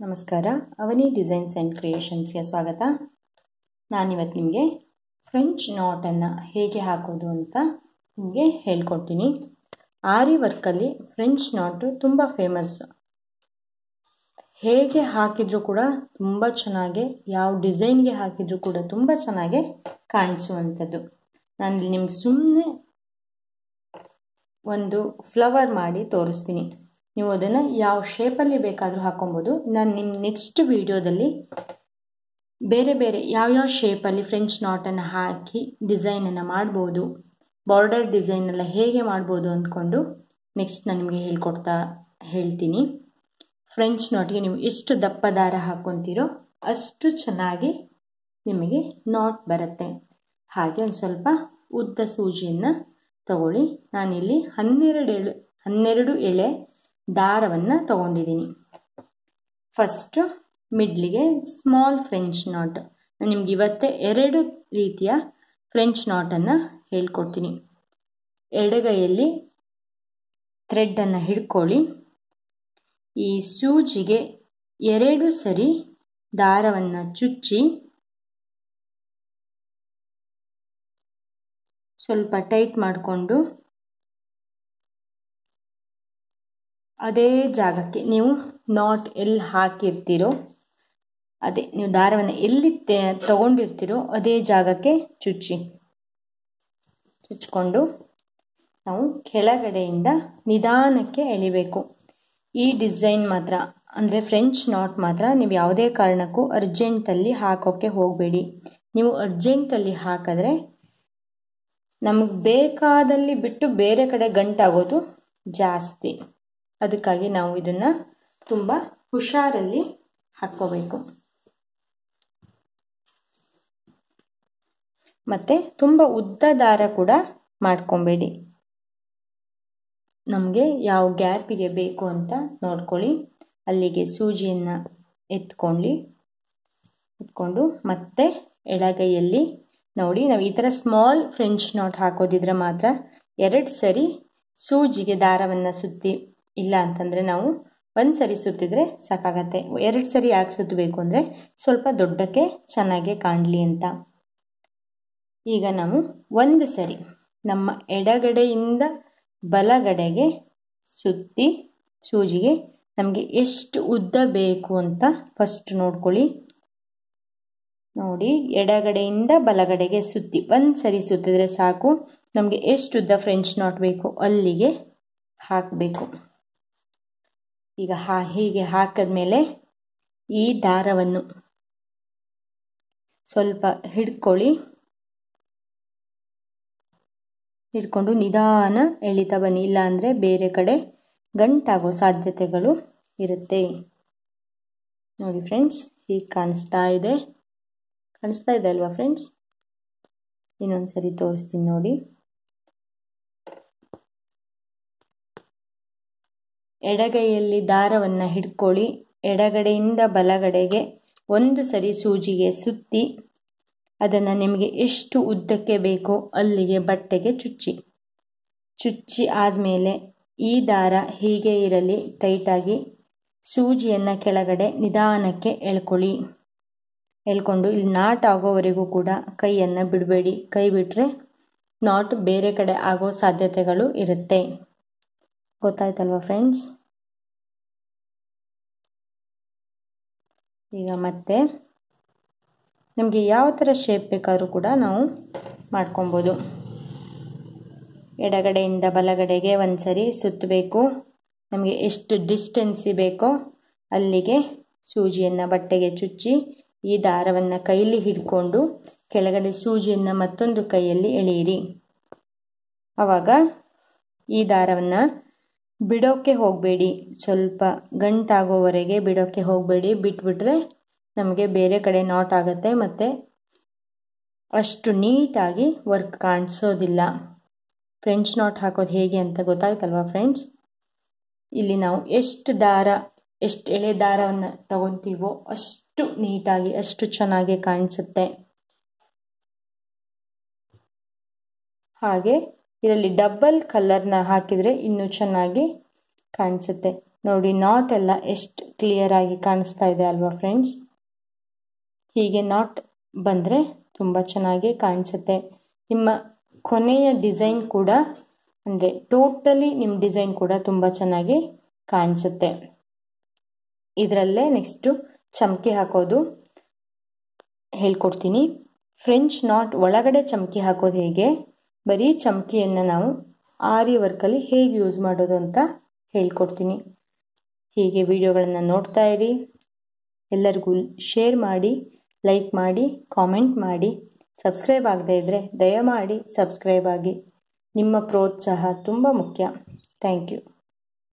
ನಮಸ್ಕಾರ. ಅವನಿ designs and ಕ್ರಿಯೇಷನ್ಸ್ಗೆ ಸ್ವಾಗತ. ನಾನಿವತ್ತು ನಿಮಗೆ ಫ್ರೆಂಚ್ ನಾಟನ್ನು ಹೇಗೆ ಹಾಕೋದು ಅಂತ ನಿಮಗೆ ಹೇಳ್ಕೊಡ್ತೀನಿ. ಆರಿ ವರ್ಕಲ್ಲಿ ಫ್ರೆಂಚ್ ನಾಟು ತುಂಬ ಫೇಮಸ್. ಹೇಗೆ ಹಾಕಿದರೂ ಕೂಡ ತುಂಬ ಚೆನ್ನಾಗಿ, ಯಾವ ಡಿಸೈನ್ಗೆ ಹಾಕಿದರೂ ಕೂಡ ತುಂಬ ಚೆನ್ನಾಗಿ ಕಾಣಿಸುವಂಥದ್ದು. ನಾನು ನಿಮ್ಗೆ ಸುಮ್ಮನೆ ಒಂದು ಫ್ಲವರ್ ಮಾಡಿ ತೋರಿಸ್ತೀನಿ. ನೀವು ಅದನ್ನು ಯಾವ ಶೇಪಲ್ಲಿ ಬೇಕಾದರೂ ಹಾಕೊಬೋದು. ನಾನು ನಿಮ್ಮ ನೆಕ್ಸ್ಟ್ ವಿಡಿಯೋದಲ್ಲಿ ಬೇರೆ ಬೇರೆ ಯಾವ್ಯಾವ ಶೇಪಲ್ಲಿ ಫ್ರೆಂಚ್ ನಾಟನ್ನು ಹಾಕಿ ಡಿಸೈನನ್ನು ಮಾಡ್ಬೋದು, ಬಾರ್ಡರ್ ಡಿಸೈನೆಲ್ಲ ಹೇಗೆ ಮಾಡ್ಬೋದು ಅಂದ್ಕೊಂಡು ನೆಕ್ಸ್ಟ್ ನಾನು ನಿಮಗೆ ಹೇಳ್ತೀನಿ. ಫ್ರೆಂಚ್ ನಾಟ್ಗೆ ನೀವು ಎಷ್ಟು ದಪ್ಪ ದಾರ ಹಾಕ್ಕೊತೀರೋ ಅಷ್ಟು ಚೆನ್ನಾಗಿ ನಿಮಗೆ ನಾಟ್ ಬರುತ್ತೆ. ಹಾಗೆ ಒಂದು ಸ್ವಲ್ಪ ಉದ್ದ ಸೂಜಿಯನ್ನು ತಗೊಳ್ಳಿ. ನಾನಿಲ್ಲಿ 12 ಎಳೆ ದಾರವನ್ನು ತಗೊಂಡಿದ್ದೀನಿ. ಫಸ್ಟು ಮಿಡ್ಲಿಗೆ ಸ್ಮಾಲ್ ಫ್ರೆಂಚ್ ನಾಟ್. ನಾನು ನಿಮ್ಗೆ ಇವತ್ತೇ 2 ರೀತಿಯ ಫ್ರೆಂಚ್ ನಾಟನ್ನು ಹೇಳ್ಕೊಡ್ತೀನಿ. ಎಡಗೈಯಲ್ಲಿ ಥ್ರೆಡ್ಡನ್ನು ಹಿಡ್ಕೊಳ್ಳಿ. ಈ ಸೂಜಿಗೆ 2 ಸರಿ ದಾರವನ್ನು ಚುಚ್ಚಿ ಸ್ವಲ್ಪ ಟೈಟ್ ಮಾಡಿಕೊಂಡು ಅದೇ ಜಾಗಕ್ಕೆ ನೀವು ನಾಟ್ ಎಲ್ಲಿ ಹಾಕಿರ್ತೀರೋ, ಅದೇ ನೀವು ದಾರವನ್ನು ಎಲ್ಲಿ ತಗೊಂಡಿರ್ತೀರೋ ಅದೇ ಜಾಗಕ್ಕೆ ಚುಚ್ಕೊಂಡು ನಾವು ಕೆಳಗಡೆಯಿಂದ ನಿಧಾನಕ್ಕೆ ಎಳಿಬೇಕು. ಈ ಡಿಸೈನ್ ಮಾತ್ರ, ಅಂದರೆ ಫ್ರೆಂಚ್ ನಾಟ್ ಮಾತ್ರ ನೀವು ಯಾವುದೇ ಕಾರಣಕ್ಕೂ ಅರ್ಜೆಂಟಲ್ಲಿ ಹಾಕೋಕ್ಕೆ ಹೋಗಬೇಡಿ. ನೀವು ಅರ್ಜೆಂಟಲ್ಲಿ ಹಾಕಿದ್ರೆ ನಮಗೆ ಬೇಕಾದಲ್ಲಿ ಬಿಟ್ಟು ಬೇರೆ ಕಡೆ ಗಂಟಾಗೋದು ಜಾಸ್ತಿ. ಅದಕ್ಕಾಗಿ ನಾವು ಇದನ್ನು ತುಂಬ ಹುಷಾರಲ್ಲಿ ಹಾಕ್ಕೋಬೇಕು. ಮತ್ತು ತುಂಬ ಉದ್ದ ದಾರ ಕೂಡ ಮಾಡ್ಕೊಬೇಡಿ. ನಮಗೆ ಯಾವ ಗ್ಯಾಪಿಗೆ ಬೇಕು ಅಂತ ನೋಡ್ಕೊಳ್ಳಿ. ಅಲ್ಲಿಗೆ ಸೂಜಿಯನ್ನು ಎತ್ಕೊಂಡು ಮತ್ತೆ ಎಡಗೈಯಲ್ಲಿ ನೋಡಿ, ನಾವು ಈ ಥರ ಸ್ಮಾಲ್ ಫ್ರೆಂಚ್ ನಾಟ್ ಹಾಕೋದಿದ್ರೆ ಮಾತ್ರ 2 ಸರಿ ಸೂಜಿಗೆ ದಾರವನ್ನು ಸುತ್ತಿ. ಇಲ್ಲ ಅಂತಂದರೆ ನಾವು 1 ಸರಿ ಸುತ್ತಿದ್ರೆ ಸಾಕಾಗತ್ತೆ. 2 ಸರಿ ಯಾಕೆ ಸುತ್ತಬೇಕು ಅಂದರೆ ಸ್ವಲ್ಪ ದೊಡ್ಡಕ್ಕೆ ಚೆನ್ನಾಗಿ ಕಾಣಲಿ ಅಂತ. ಈಗ ನಾವು 1 ಸರಿ ನಮ್ಮ ಎಡಗಡೆಯಿಂದ ಬಲಗಡೆಗೆ ಸುತ್ತಿ ಸೂಜಿಗೆ ನಮಗೆ ಎಷ್ಟು ಉದ್ದ ಬೇಕು ಅಂತ ಫಸ್ಟ್ ನೋಡ್ಕೊಳ್ಳಿ. ನೋಡಿ, ಎಡಗಡೆಯಿಂದ ಬಲಗಡೆಗೆ ಸುತ್ತಿ 1 ಸರಿ ಸುತ್ತಿದ್ರೆ ಸಾಕು. ನಮಗೆ ಎಷ್ಟು ಉದ್ದ ಫ್ರೆಂಚ್ ನಾಟ್ ಬೇಕು ಅಲ್ಲಿಗೆ ಹಾಕಬೇಕು. ಈಗ ಹೀಗೆ ಹಾಕಿದ್ಮೇಲೆ ಈ ದಾರವನ್ನು ಸ್ವಲ್ಪ ಹಿಡ್ಕೊಂಡು ನಿಧಾನ ಎಳಿತಾ ಬನ್ನಿ. ಇಲ್ಲ ಅಂದರೆ ಬೇರೆ ಕಡೆ ಗಂಟಾಗೋ ಸಾಧ್ಯತೆಗಳು ಇರುತ್ತೆ. ನೋಡಿ ಫ್ರೆಂಡ್ಸ್, ಹೀಗೆ ಕಾಣಿಸ್ತಾ ಇದೆ ಅಲ್ವಾ ಫ್ರೆಂಡ್ಸ್? ಇನ್ನೊಂದು ಸರಿ ತೋರಿಸ್ತೀನಿ ನೋಡಿ. ಎಡಗೈಯಲ್ಲಿ ದಾರವನ್ನು ಹಿಡ್ಕೊಳ್ಳಿ. ಎಡಗಡೆಯಿಂದ ಬಲಗಡೆಗೆ 1 ಸರಿ ಸೂಜಿಗೆ ಸುತ್ತಿ ಅದನ್ನು ನಿಮಗೆ ಎಷ್ಟು ಉದ್ದಕ್ಕೆ ಬೇಕೋ ಅಲ್ಲಿಗೆ ಬಟ್ಟೆಗೆ ಚುಚ್ಚಿ ಆದಮೇಲೆ ಈ ದಾರ ಹೀಗೆ ಇರಲಿ ಟೈಟಾಗಿ. ಸೂಜಿಯನ್ನು ಕೆಳಗಡೆ ನಿಧಾನಕ್ಕೆ ಎಳ್ಕೊಂಡು ಇಲ್ಲಿ ನಾಟ್ ಆಗೋವರೆಗೂ ಕೂಡ ಕೈಯನ್ನು ಬಿಡಬೇಡಿ. ಕೈ ಬಿಟ್ಟರೆ ನಾಟ್ ಬೇರೆ ಕಡೆ ಆಗೋ ಸಾಧ್ಯತೆಗಳು ಇರುತ್ತೆ. ಗೊತ್ತಾಯ್ತಲ್ವ ಫ್ರೆಂಡ್ಸ್? ಈಗ ಮತ್ತೆ ನಮಗೆ ಯಾವ ಥರ ಶೇಪ್ ಬೇಕಾದರೂ ಕೂಡ ನಾವು ಮಾಡ್ಕೊಬೋದು. ಎಡಗಡೆಯಿಂದ ಬಲಗಡೆಗೆ 1 ಸರಿ ಸುತ್ತಬೇಕು. ನಮಗೆ ಎಷ್ಟು ಡಿಸ್ಟೆನ್ಸಿ ಬೇಕೋ ಅಲ್ಲಿಗೆ ಸೂಜಿಯನ್ನು ಬಟ್ಟೆಗೆ ಚುಚ್ಚಿ ಈ ದಾರವನ್ನು ಕೈಯಲ್ಲಿ ಹಿಡ್ಕೊಂಡು ಕೆಳಗಡೆ ಸೂಜಿಯನ್ನು ಮತ್ತೊಂದು ಕೈಯಲ್ಲಿ ಎಳೆಯಿರಿ. ಆವಾಗ ಈ ದಾರವನ್ನು ಬಿಡೋಕ್ಕೆ ಹೋಗಬೇಡಿ. ಸ್ವಲ್ಪ ಗಂಟಾಗೋವರೆಗೆ ಬಿಡೋಕ್ಕೆ ಹೋಗಬೇಡಿ. ಬಿಟ್ಬಿಟ್ರೆ ನಮಗೆ ಬೇರೆ ಕಡೆ ನಾಟ್ ಆಗುತ್ತೆ ಮತ್ತು ಅಷ್ಟು ನೀಟಾಗಿ ವರ್ಕ್ ಕಾಣಿಸೋದಿಲ್ಲ. ಫ್ರೆಂಚ್ ನಾಟ್ ಹಾಕೋದು ಹೇಗೆ ಅಂತ ಗೊತ್ತಾಯ್ತಲ್ವಾ ಫ್ರೆಂಡ್ಸ್? ಇಲ್ಲಿ ನಾವು ಎಷ್ಟು ಎಳೆ ದಾರವನ್ನು ತಗೊತೀವೋ ಅಷ್ಟು ನೀಟಾಗಿ, ಅಷ್ಟು ಚೆನ್ನಾಗಿ ಕಾಣಿಸುತ್ತೆ. ಹಾಗೆ ಇದರಲ್ಲಿ ಡಬಲ್ ಕಲರ್ನ ಹಾಕಿದರೆ ಇನ್ನೂ ಚೆನ್ನಾಗಿ ಕಾಣಿಸುತ್ತೆ. ನೋಡಿ, ನಾಟ್ ಎಲ್ಲ ಎಷ್ಟು ಕ್ಲಿಯರ್ ಆಗಿ ಕಾಣಿಸ್ತಾ ಇದೆ ಅಲ್ವಾ ಫ್ರೆಂಡ್ಸ್? ಹೀಗೆ ನಾಟ್ ಬಂದರೆ ತುಂಬ ಚೆನ್ನಾಗಿ ಕಾಣಿಸುತ್ತೆ. ನಿಮ್ಮ ಕೊನೆಯ ಡಿಸೈನ್ ಕೂಡ ಅಂದರೆ ಟೋಟಲಿ ನಿಮ್ಮ ಡಿಸೈನ್ ಕೂಡ ತುಂಬ ಚೆನ್ನಾಗಿ ಕಾಣಿಸುತ್ತೆ. ಇದರಲ್ಲೇ ನೆಕ್ಸ್ಟು ಚಮಕಿ ಹಾಕೋದು ಹೇಳ್ಕೊಡ್ತೀನಿ. ಫ್ರೆಂಚ್ ನಾಟ್ ಒಳಗಡೆ ಚಮಕಿ ಹಾಕೋದು ಹೇಗೆ, ಬರೀ ಚಮಕಿಯನ್ನು ನಾವು ಆರಿ ವರ್ಕಲ್ಲಿ ಹೇಗೆ ಯೂಸ್ ಮಾಡೋದು ಅಂತ ಹೇಳ್ಕೊಡ್ತೀನಿ. ಹೀಗೆ ವಿಡಿಯೋಗಳನ್ನು ನೋಡ್ತಾ ಇರಿ. ಎಲ್ಲರಿಗೂ ಶೇರ್ ಮಾಡಿ, ಲೈಕ್ ಮಾಡಿ, ಕಾಮೆಂಟ್ ಮಾಡಿ. ಸಬ್ಸ್ಕ್ರೈಬ್ ಆಗದೇ ಇದ್ದರೆ ದಯಮಾಡಿ ಸಬ್ಸ್ಕ್ರೈಬ್ ಆಗಿ. ನಿಮ್ಮ ಪ್ರೋತ್ಸಾಹ ತುಂಬ ಮುಖ್ಯ. Thank you.